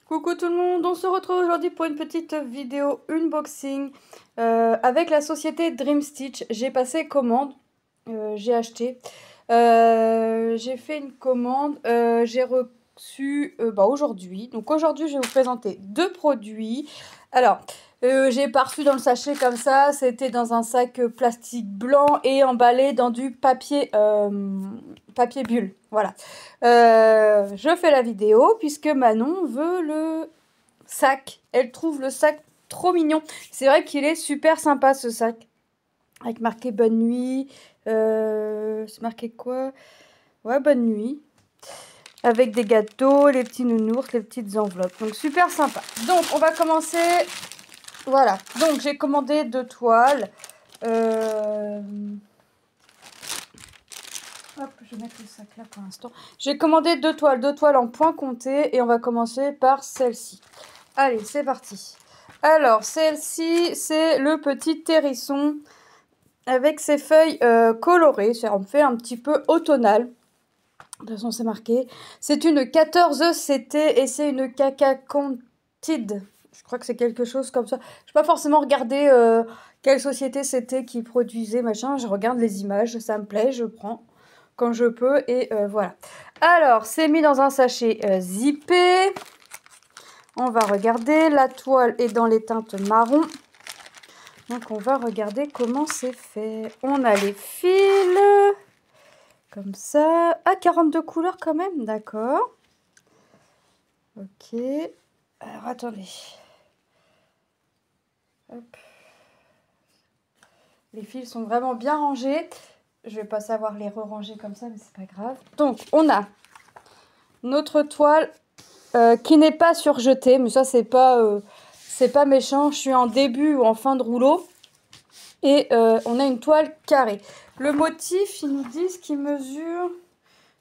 Coucou tout le monde, on se retrouve aujourd'hui pour une petite vidéo unboxing avec la société Dream Stitch. J'ai passé commande, j'ai acheté, j'ai fait une commande, j'ai reçu aujourd'hui. Donc aujourd'hui je vais vous présenter deux produits. Alors, j'ai pas reçu dans le sachet comme ça, c'était dans un sac plastique blanc et emballé dans du papier, papier bulle. Voilà. Je fais la vidéo puisque Manon veut le sac. Elle trouve le sac trop mignon. C'est vrai qu'il est super sympa ce sac. Avec marqué bonne nuit. C'est marqué quoi? Ouais, bonne nuit. Avec des gâteaux, les petits nounours, les petites enveloppes. Donc super sympa. Donc on va commencer. Voilà. Donc j'ai commandé 2 toiles. Hop, je vais mettre le sac là pour l'instant. J'ai commandé 2 toiles en point compté et on va commencer par celle-ci. Allez, c'est parti. Alors, celle-ci, c'est le petit hérisson avec ses feuilles colorées. Ça me fait un petit peu automnal. De toute façon, c'est marqué. C'est une 14 CT et c'est une caca contide. Je crois que c'est quelque chose comme ça. Je n'ai pas forcément regardé quelle société c'était qui produisait, machin. Je regarde les images, ça me plaît, je prends quand je peux et voilà. Alors, c'est mis dans un sachet zippé. On va regarder, la toile est dans les teintes marron. Donc on va regarder comment c'est fait. On a les fils, comme ça. Ah, 42 couleurs quand même, d'accord. Ok. Alors attendez. Hop. Les fils sont vraiment bien rangés. Je vais pas savoir les re-ranger comme ça, mais c'est pas grave. Donc on a notre toile qui n'est pas surjetée, mais ça c'est pas méchant. Je suis en début ou en fin de rouleau. Et on a une toile carrée. Le motif, ils nous disent qu'il mesure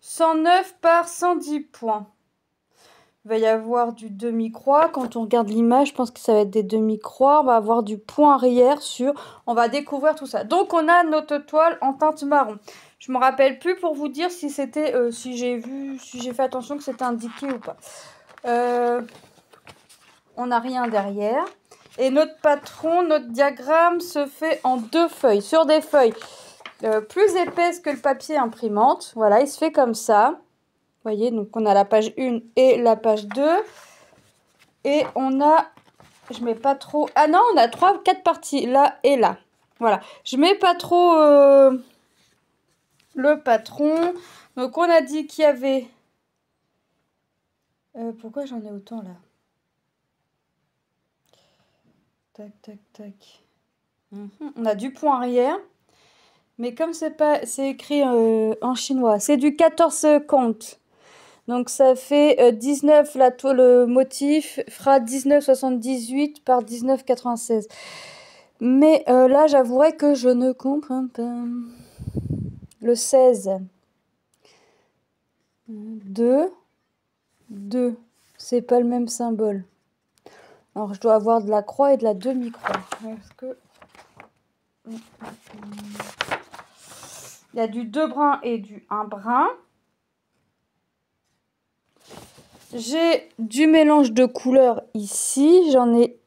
109 par 110 points. Il va y avoir du demi-croix. Quand on regarde l'image, je pense que ça va être des demi-croix. On va avoir du point arrière sur... On va découvrir tout ça. Donc, on a notre toile en teinte marron. Je ne me rappelle plus pour vous dire si c'était... si j'ai fait attention que c'était indiqué ou pas. On n'a rien derrière. Et notre patron, notre diagramme se fait en 2 feuilles. Sur des feuilles plus épaisses que le papier imprimante. Voilà, il se fait comme ça. Vous voyez, donc on a la page 1 et la page 2. Et on a... Je mets pas trop... Ah non, on a 4 parties, là et là. Voilà, je mets pas trop le patron. Donc on a dit qu'il y avait... pourquoi j'en ai autant là? Tac, tac, tac. On a du point arrière. Mais comme c'est écrit en chinois, c'est du 14 comptes. Donc ça fait 19, le motif fera 19,78 par 19,96. Mais là, j'avouerai que je ne comprends pas. Le 16. 2. 2. C'est pas le même symbole. Alors, je dois avoir de la croix et de la demi-croix. Est-ce que... Il y a du 2 brins et du 1 brin. J'ai du mélange de couleurs ici. J'en ai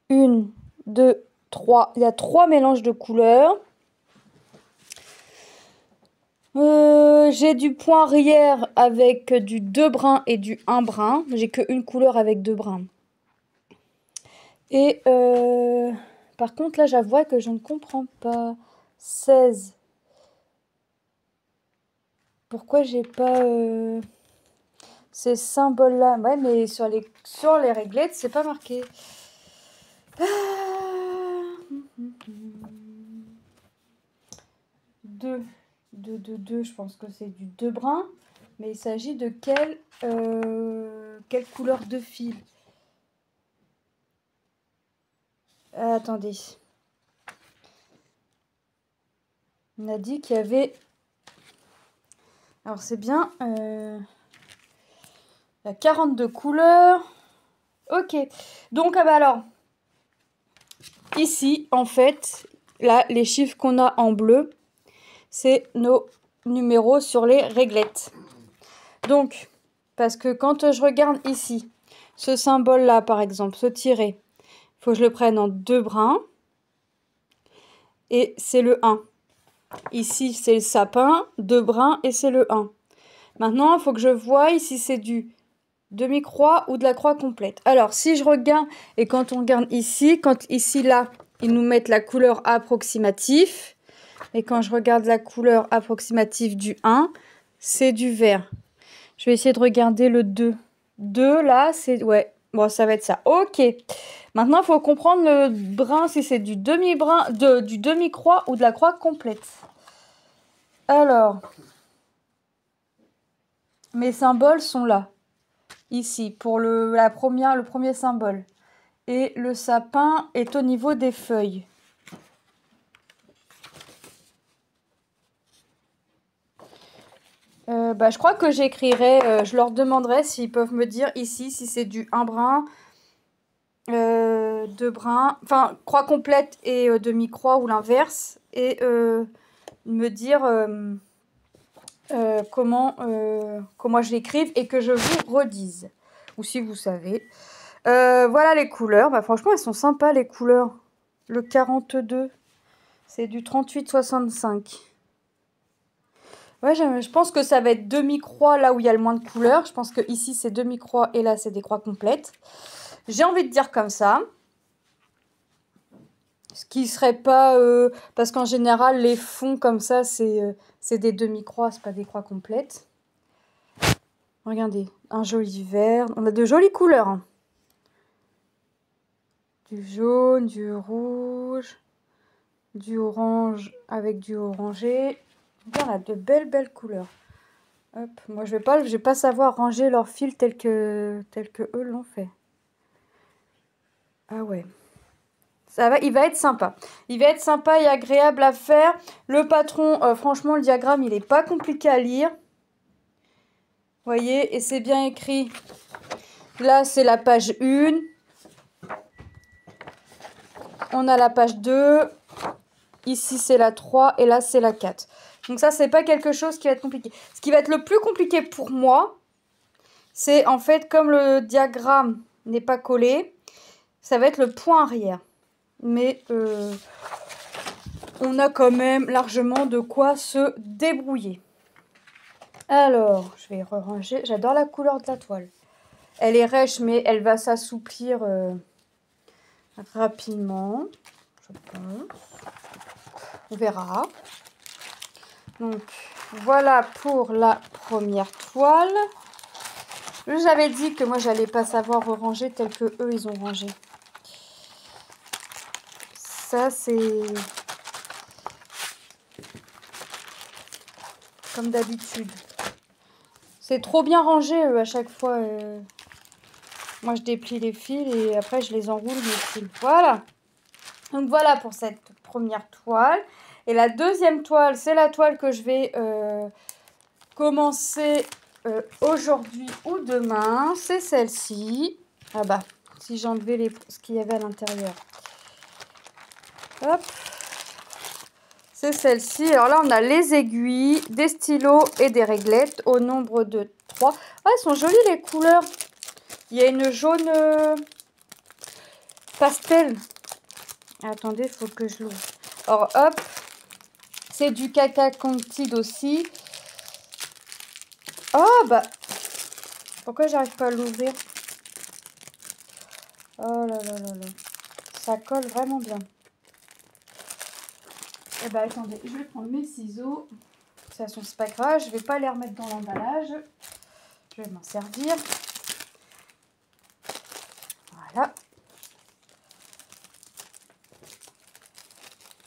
1, 2, 3. Il y a 3 mélanges de couleurs. J'ai du point arrière avec du 2 brins et du 1 brin. J'ai qu'une couleur avec 2 brins. Et par contre, là, j'avoue que je ne comprends pas. 16. Pourquoi j'ai pas ces symboles-là? Ouais, mais sur les réglettes, c'est pas marqué. Deux, je pense que c'est du 2 brins. Mais il s'agit de quelle couleur de fil? Attendez. On a dit qu'il y avait... Alors, c'est bien... il y a 42 couleurs. Ok. Donc, ah bah alors... Ici, en fait, là, les chiffres qu'on a en bleu, c'est nos numéros sur les réglettes. Donc, parce que quand je regarde ici, Ce symbole-là, par exemple, ce tiret, il faut que je le prenne en 2 brins. Et c'est le 1. Ici, c'est le sapin, 2 brins, et c'est le 1. Maintenant, il faut que je voie ici, c'est du demi-croix ou de la croix complète. Alors, si je regarde, et quand on regarde ici, quand ici, là, ils nous mettent la couleur approximative. Et quand je regarde la couleur approximative du 1, c'est du vert. Je vais essayer de regarder le 2. 2, là, c'est... Ouais, bon, ça va être ça. Ok. Maintenant, il faut comprendre le brin, si c'est du demi-brin, du demi-croix ou de la croix complète. Alors, mes symboles sont là. Ici, pour le premier symbole. Et le sapin est au niveau des feuilles. Je crois que j'écrirai, je leur demanderai s'ils peuvent me dire ici si c'est du 1 brin, 2 brins, enfin croix complète et demi-croix ou l'inverse, et me dire comment je l'écrive et que je vous redise, ou si vous savez. Voilà les couleurs, bah, franchement elles sont sympas les couleurs. Le 42, c'est du 38,65. Ouais, je pense que ça va être demi-croix là où il y a le moins de couleurs. Je pense que ici c'est demi-croix et là c'est des croix complètes. J'ai envie de dire comme ça. Ce qui serait pas... parce qu'en général, les fonds comme ça, c'est des demi-croix, c'est pas des croix complètes. Regardez, un joli vert. On a de jolies couleurs. Hein. Du jaune, du rouge, du orange avec du orangé. On a de belles couleurs. Hop, moi je vais pas savoir ranger leurs fils tels que eux l'ont fait. Ah ouais. Ça va, il va être sympa. Il va être sympa et agréable à faire. Le patron, franchement, le diagramme, il n'est pas compliqué à lire. Vous voyez, et c'est bien écrit. Là, c'est la page 1. On a la page 2. Ici, c'est la 3. Et là, c'est la 4. Donc ça, c'est pas quelque chose qui va être compliqué. Ce qui va être le plus compliqué pour moi, c'est en fait, comme le diagramme n'est pas collé, ça va être le point arrière. Mais on a quand même largement de quoi se débrouiller. Alors, je vais ranger. J'adore la couleur de la toile. Elle est rêche, mais elle va s'assouplir rapidement, je pense. On verra. Donc, voilà pour la première toile. J'avais dit que moi, j'allais pas savoir ranger tel que eux, ils ont rangé. Ça, c'est... comme d'habitude. C'est trop bien rangé, eux, à chaque fois. Moi, je déplie les fils et après, je les enroule, mes fils. Voilà. Donc, voilà pour cette première toile. Et la deuxième toile, c'est la toile que je vais commencer aujourd'hui ou demain. C'est celle-ci. Ah bah, si j'enlevais ce qu'il y avait à l'intérieur. Hop. C'est celle-ci. Alors là, on a les aiguilles, des stylos et des réglettes au nombre de 3. Ah, elles sont jolies les couleurs. Il y a une jaune pastel. Attendez, il faut que je l'ouvre. Alors, hop. C'est du Caca Candide aussi. Oh, bah. Pourquoi j'arrive pas à l'ouvrir? Oh là là là là. Ça colle vraiment bien. Eh ben, attendez, je vais prendre mes ciseaux. De toute façon, c'est pas grave. Je vais pas les remettre dans l'emballage. Je vais m'en servir. Voilà.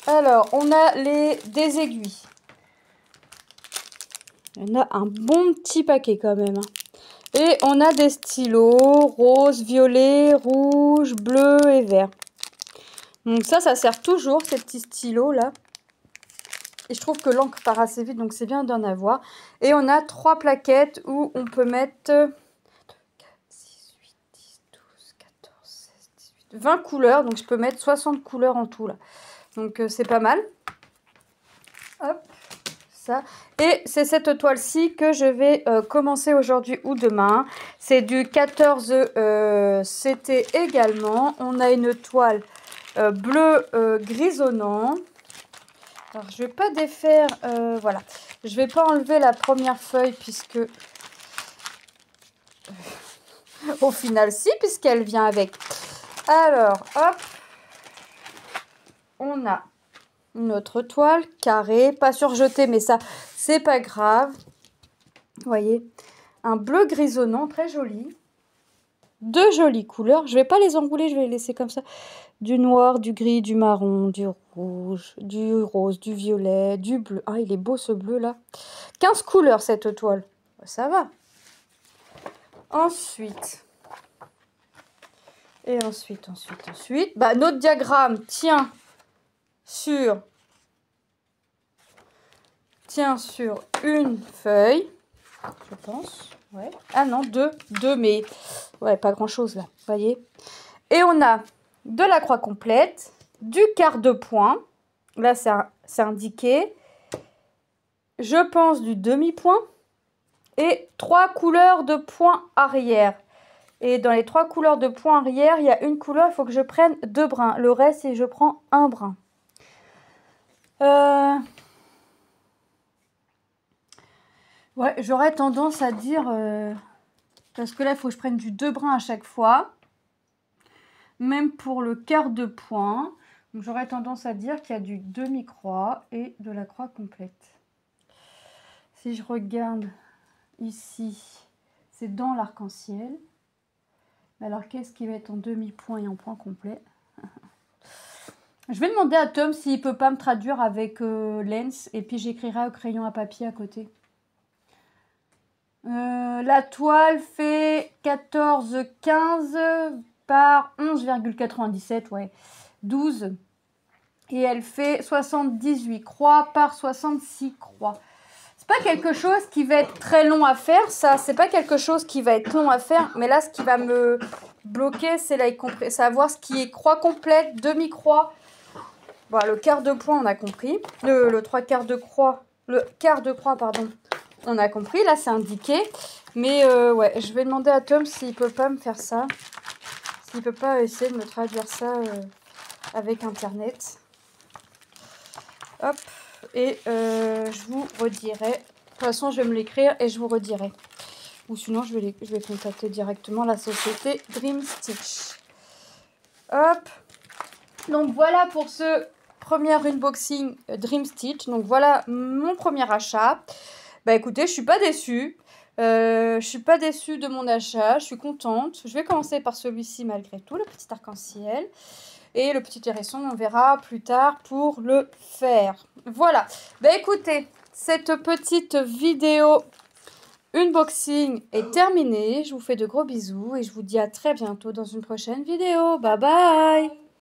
Alors, on a des aiguilles. Il y en a un bon petit paquet quand même. Et on a des stylos rose, violet, rouge, bleu et vert. Donc ça sert toujours, ces petits stylos là. Et je trouve que l'encre part assez vite, donc c'est bien d'en avoir. Et on a 3 plaquettes où on peut mettre 2, 4, 6, 8, 10, 12, 14, 16, 18, 20 couleurs. Donc je peux mettre 60 couleurs en tout là. Donc c'est pas mal. Hop, ça. Et c'est cette toile-ci que je vais commencer aujourd'hui ou demain. C'est du 14 CT également. On a une toile bleu grisonnant. Alors, je ne vais pas défaire, voilà. Je ne vais pas enlever la première feuille puisque... au final, si, puisqu'elle vient avec. Alors, hop. On a notre toile carrée, pas surjetée, mais ça, c'est pas grave. Vous voyez, un bleu grisonnant, très joli. Deux jolies couleurs. Je vais pas les enrouler, je vais les laisser comme ça. Du noir, du gris, du marron, du rouge, du rose, du violet, du bleu. Ah, il est beau ce bleu là. 15 couleurs cette toile. Ça va. Ensuite. Et ensuite. Bah, notre diagramme tient sur une feuille, je pense. Ouais. Ah non, deux, mais ouais, pas grand chose là, vous voyez. Et on a de la croix complète, du quart de point, là c'est indiqué, je pense du demi-point, et 3 couleurs de point arrière. Et dans les 3 couleurs de point arrière, il y a une couleur, il faut que je prenne 2 brins. Le reste, je prends un brin. Ouais, j'aurais tendance à dire... parce que là, il faut que je prenne du 2 brins à chaque fois. Même pour le quart de point. Donc, j'aurais tendance à dire qu'il y a du demi-croix et de la croix complète. Si je regarde ici, c'est dans l'arc-en-ciel. Alors, qu'est-ce qui va être en demi-point et en point complet? Je vais demander à Tom s'il ne peut pas me traduire avec Lens. Et puis, j'écrirai au crayon à papier à côté. La toile fait 14,15 par 11,97, ouais, 12. Et elle fait 78 croix par 66 croix. C'est pas quelque chose qui va être très long à faire, ça. C'est pas quelque chose qui va être long à faire. Mais là, ce qui va me bloquer, c'est savoir ce qui est croix complète, demi-croix. Bon, le quart de point, on a compris. Le 3 quarts de croix, le quart de croix, pardon. On a compris, là c'est indiqué. Mais ouais, je vais demander à Tom s'il peut pas me faire ça. S'il peut pas essayer de me traduire ça avec internet. Hop, et je vous redirai. De toute façon, je vais me l'écrire et je vous redirai. Ou sinon, je vais contacter directement la société Dream Stitch. Hop. Donc voilà pour ce premier unboxing Dream Stitch. Donc voilà mon premier achat. Bah écoutez, je suis pas déçue. Je suis pas déçue de mon achat. Je suis contente. Je vais commencer par celui-ci malgré tout, le petit arc-en-ciel. Et le petit hérisson, on verra plus tard pour le faire. Voilà. Bah écoutez, cette petite vidéo unboxing est terminée. Je vous fais de gros bisous et je vous dis à très bientôt dans une prochaine vidéo. Bye bye!